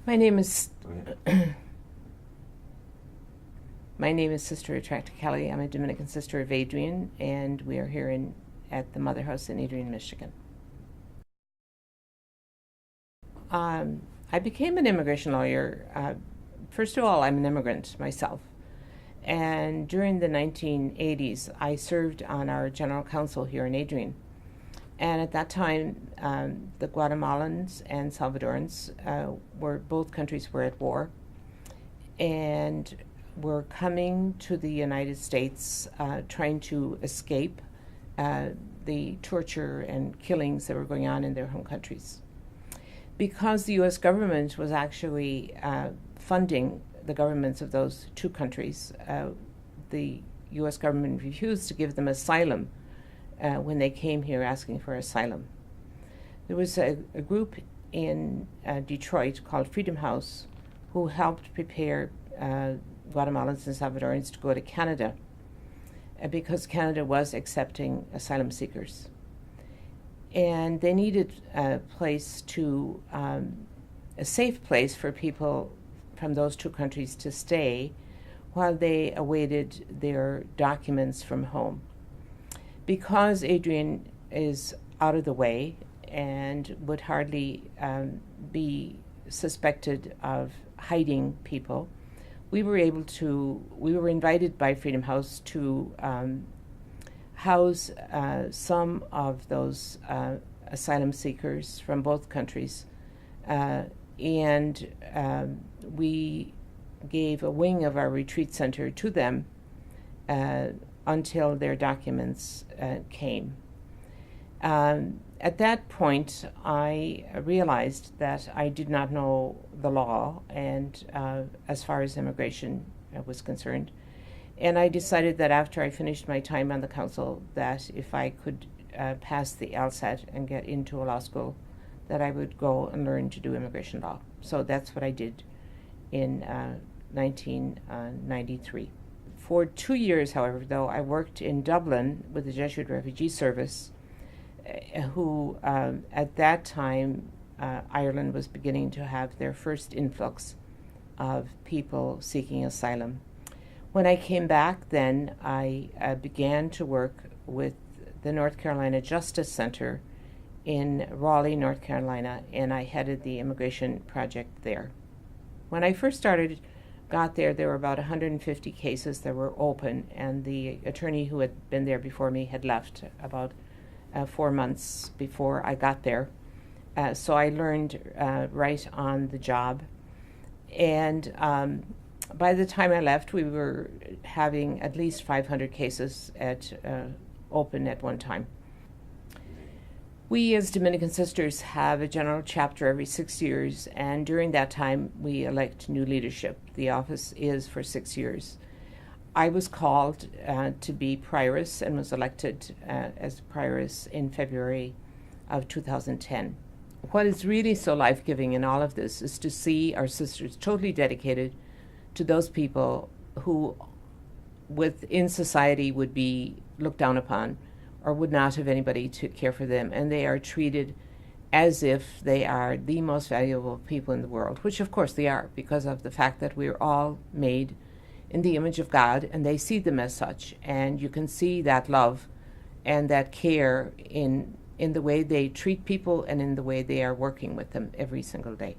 My name is Okay. my name is Sister Attracta Kelly. I'm a Dominican sister of Adrian, and we are here at the Mother House in Adrian, Michigan. I became an immigration lawyer. First of all, I'm an immigrant myself, and during the 1980s, I served on our general council here in Adrian. And at that time, the Guatemalans and Salvadorans were both countries were at war, and were coming to the United States trying to escape the torture and killings that were going on in their home countries. Because the U.S. government was actually funding the governments of those two countries, the U.S. government refused to give them asylum when they came here asking for asylum. There was a group in Detroit called Freedom House who helped prepare Guatemalans and Salvadorans to go to Canada because Canada was accepting asylum seekers. And they needed a safe place for people from those two countries to stay while they awaited their documents from home. Because Adrian is out of the way and would hardly be suspected of hiding people, we were invited by Freedom House to house some of those asylum seekers from both countries. And we gave a wing of our retreat center to them until their documents came. At that point, I realized that I did not know the law, and as far as immigration was concerned, and I decided that after I finished my time on the council, that if I could pass the LSAT and get into a law school, that I would go and learn to do immigration law. So that's what I did in 1993. For 2 years, however, though, I worked in Dublin with the Jesuit Refugee Service, who at that time Ireland was beginning to have their first influx of people seeking asylum. When I came back then, I began to work with the North Carolina Justice Center in Raleigh, North Carolina, and I headed the immigration project there. When I first got there were about 150 cases that were open, and the attorney who had been there before me had left about 4 months before I got there. So I learned right on the job. And by the time I left, we were having at least 500 cases open at one time. We as Dominican sisters have a general chapter every 6 years, and during that time we elect new leadership. The office is for 6 years. I was called to be prioress and was elected as prioress in February of 2010. What is really so life-giving in all of this is to see our sisters totally dedicated to those people who within society would be looked down upon or would not have anybody to care for them, and they are treated as if they are the most valuable people in the world, which of course they are, because of the fact that we're all made in the image of God, and they see them as such. And you can see that love and that care in the way they treat people and in the way they are working with them every single day.